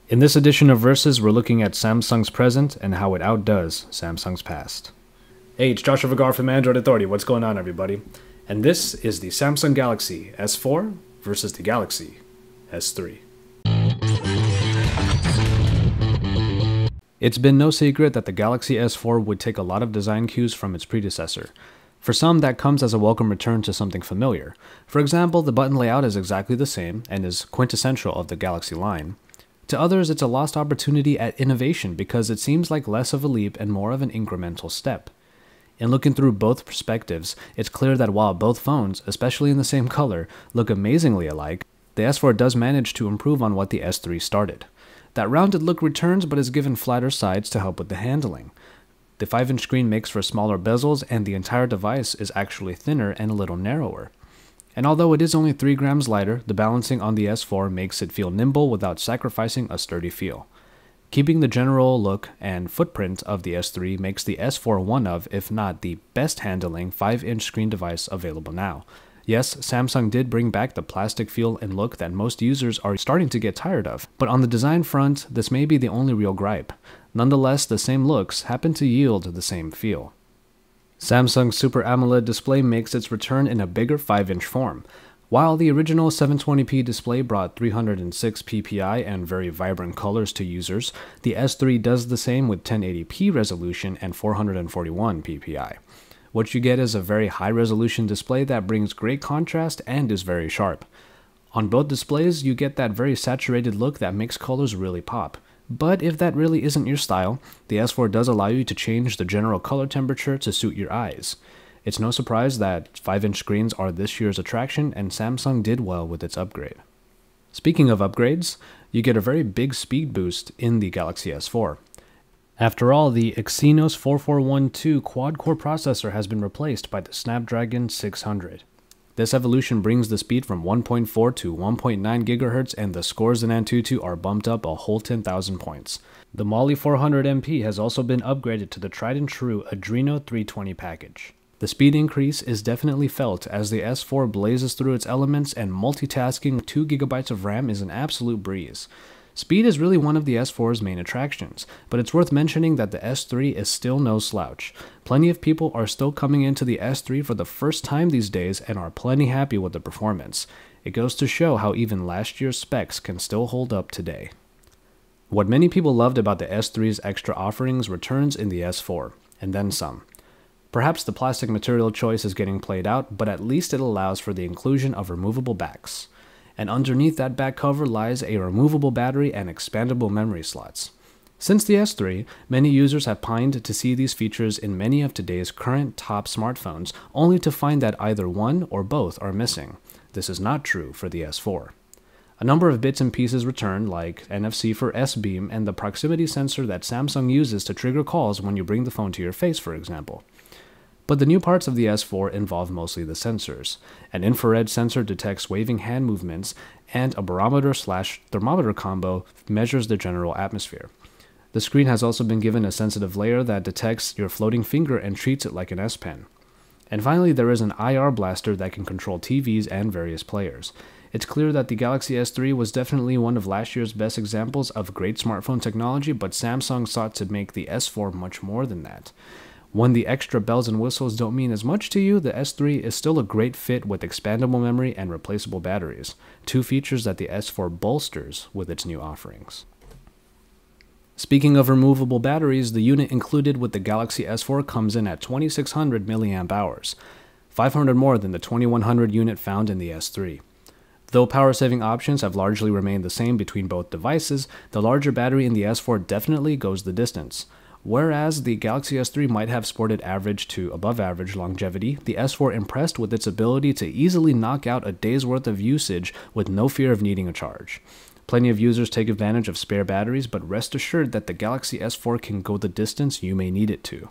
In this edition of Versus, we're looking at Samsung's present and how it outdoes Samsung's past. Hey, it's Joshua Vergara from Android Authority. What's going on, everybody? And this is the Samsung Galaxy S4 versus the Galaxy S3. It's been no secret that the Galaxy S4 would take a lot of design cues from its predecessor. For some, that comes as a welcome return to something familiar. For example, the button layout is exactly the same and is quintessential of the Galaxy line. To others, it's a lost opportunity at innovation because it seems like less of a leap and more of an incremental step. In looking through both perspectives, it's clear that while both phones, especially in the same color, look amazingly alike, the S4 does manage to improve on what the S3 started. That rounded look returns but is given flatter sides to help with the handling. The 5-inch screen makes for smaller bezels and the entire device is actually thinner and a little narrower. And although it is only 3 grams lighter, the balancing on the S4 makes it feel nimble without sacrificing a sturdy feel. Keeping the general look and footprint of the S3 makes the S4 one of, if not the best handling 5-inch screen device available now. Yes, Samsung did bring back the plastic feel and look that most users are starting to get tired of, but on the design front, this may be the only real gripe. Nonetheless, the same looks happen to yield the same feel. Samsung's Super AMOLED display makes its return in a bigger 5-inch form. While the original 720p display brought 306 ppi and very vibrant colors to users, the S3 does the same with 1080p resolution and 441 ppi. What you get is a very high-resolution display that brings great contrast and is very sharp. On both displays, you get that very saturated look that makes colors really pop. But if that really isn't your style, the S4 does allow you to change the general color temperature to suit your eyes. It's no surprise that 5-inch screens are this year's attraction, and Samsung did well with its upgrade. Speaking of upgrades, you get a very big speed boost in the Galaxy S4. After all, the Exynos 4412 quad-core processor has been replaced by the Snapdragon 600. This evolution brings the speed from 1.4 to 1.9 GHz, and the scores in Antutu are bumped up a whole 10,000 points. The Mali 400MP has also been upgraded to the tried and true Adreno 320 package. The speed increase is definitely felt as the S4 blazes through its elements, and multitasking 2 GB of RAM is an absolute breeze. Speed is really one of the S4's main attractions, but it's worth mentioning that the S3 is still no slouch. Plenty of people are still coming into the S3 for the first time these days and are plenty happy with the performance. It goes to show how even last year's specs can still hold up today. What many people loved about the S3's extra offerings returns in the S4, and then some. Perhaps the plastic material choice is getting played out, but at least it allows for the inclusion of removable backs. And underneath that back cover lies a removable battery and expandable memory slots. Since the S3, many users have pined to see these features in many of today's current top smartphones, only to find that either one or both are missing. This is not true for the S4. A number of bits and pieces return, like NFC for S-Beam and the proximity sensor that Samsung uses to trigger calls when you bring the phone to your face, for example. But the new parts of the S4 involve mostly the sensors. An infrared sensor detects waving hand movements, and a barometer/thermometer combo measures the general atmosphere. The screen has also been given a sensitive layer that detects your floating finger and treats it like an S Pen. And finally, there is an IR blaster that can control TVs and various players. It's clear that the Galaxy S3 was definitely one of last year's best examples of great smartphone technology, but Samsung sought to make the S4 much more than that. When the extra bells and whistles don't mean as much to you, the S3 is still a great fit with expandable memory and replaceable batteries, 2 features that the S4 bolsters with its new offerings. Speaking of removable batteries, the unit included with the Galaxy S4 comes in at 2600 mAh, 500 more than the 2100 unit found in the S3. Though power-saving options have largely remained the same between both devices, the larger battery in the S4 definitely goes the distance. Whereas the Galaxy S3 might have sported average to above average longevity, the S4 impressed with its ability to easily knock out a day's worth of usage with no fear of needing a charge. Plenty of users take advantage of spare batteries, but rest assured that the Galaxy S4 can go the distance you may need it to.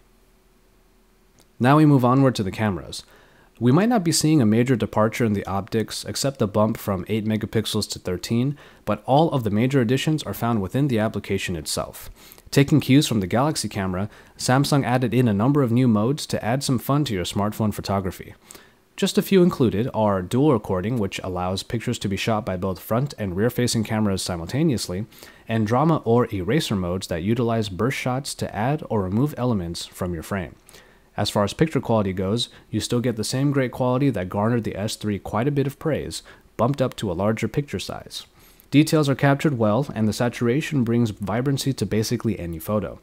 Now we move onward to the cameras. We might not be seeing a major departure in the optics, except the bump from 8 megapixels to 13, but all of the major additions are found within the application itself. Taking cues from the Galaxy camera, Samsung added in a number of new modes to add some fun to your smartphone photography. Just a few included are dual recording, which allows pictures to be shot by both front and rear-facing cameras simultaneously, and drama or eraser modes that utilize burst shots to add or remove elements from your frame. As far as picture quality goes, you still get the same great quality that garnered the S3 quite a bit of praise, bumped up to a larger picture size. Details are captured well, and the saturation brings vibrancy to basically any photo.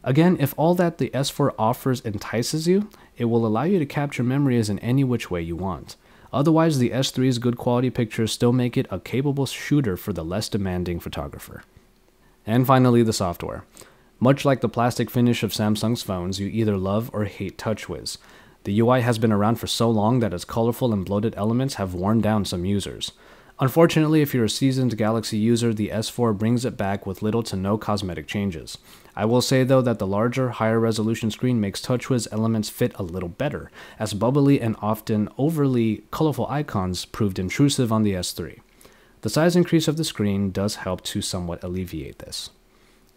Again, if all that the S4 offers entices you, it will allow you to capture memories in any which way you want. Otherwise, the S3's good quality pictures still make it a capable shooter for the less demanding photographer. And finally, the software. Much like the plastic finish of Samsung's phones, you either love or hate TouchWiz. The UI has been around for so long that its colorful and bloated elements have worn down some users. Unfortunately, if you're a seasoned Galaxy user, the S4 brings it back with little to no cosmetic changes. I will say though that the larger, higher resolution screen makes TouchWiz elements fit a little better, as bubbly and often overly colorful icons proved intrusive on the S3. The size increase of the screen does help to somewhat alleviate this.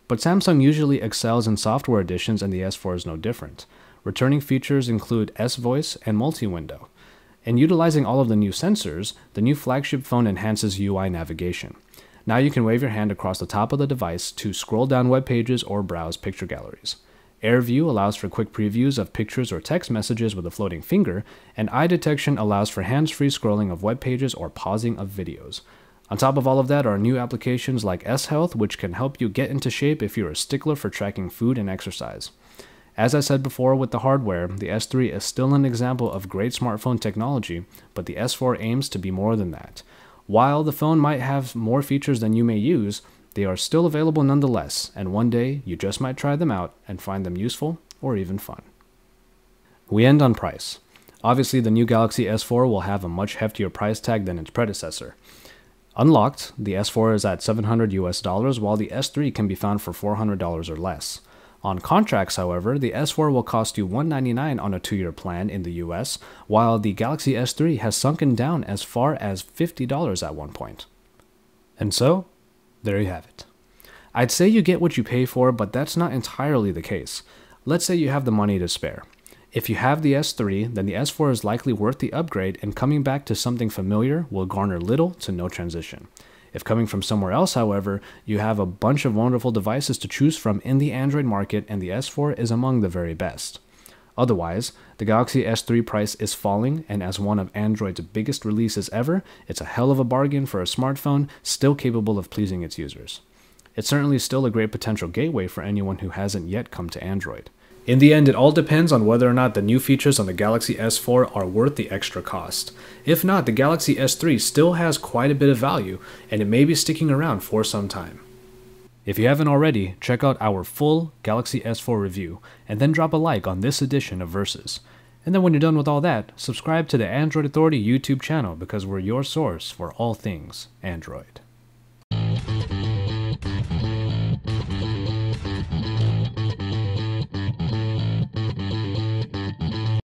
But Samsung usually excels in software additions, and the S4 is no different. Returning features include S-Voice and multi-window. In utilizing all of the new sensors, the new flagship phone enhances UI navigation. Now you can wave your hand across the top of the device to scroll down web pages or browse picture galleries. Air View allows for quick previews of pictures or text messages with a floating finger, and Eye Detection allows for hands-free scrolling of web pages or pausing of videos. On top of all of that are new applications like S-Health, which can help you get into shape if you're a stickler for tracking food and exercise. As I said before with the hardware, the S3 is still an example of great smartphone technology, but the S4 aims to be more than that. While the phone might have more features than you may use, they are still available nonetheless, and one day you just might try them out and find them useful or even fun. We end on price. Obviously, the new Galaxy S4 will have a much heftier price tag than its predecessor. Unlocked, the S4 is at $700 US, while the S3 can be found for $400 or less. On contracts, however, the S4 will cost you $199 on a 2-year plan in the US, while the Galaxy S3 has sunken down as far as $50 at one point. And so, there you have it. I'd say you get what you pay for, but that's not entirely the case. Let's say you have the money to spare. If you have the S3, then the S4 is likely worth the upgrade, and coming back to something familiar will garner little to no transition. If coming from somewhere else, however, you have a bunch of wonderful devices to choose from in the Android market, and the S4 is among the very best. Otherwise, the Galaxy S3 price is falling, and as one of Android's biggest releases ever, it's a hell of a bargain for a smartphone still capable of pleasing its users. It's certainly still a great potential gateway for anyone who hasn't yet come to Android. In the end, it all depends on whether or not the new features on the Galaxy S4 are worth the extra cost. If not, the Galaxy S3 still has quite a bit of value, and it may be sticking around for some time. If you haven't already, check out our full Galaxy S4 review, and then drop a like on this edition of Versus. And then when you're done with all that, subscribe to the Android Authority YouTube channel, because we're your source for all things Android.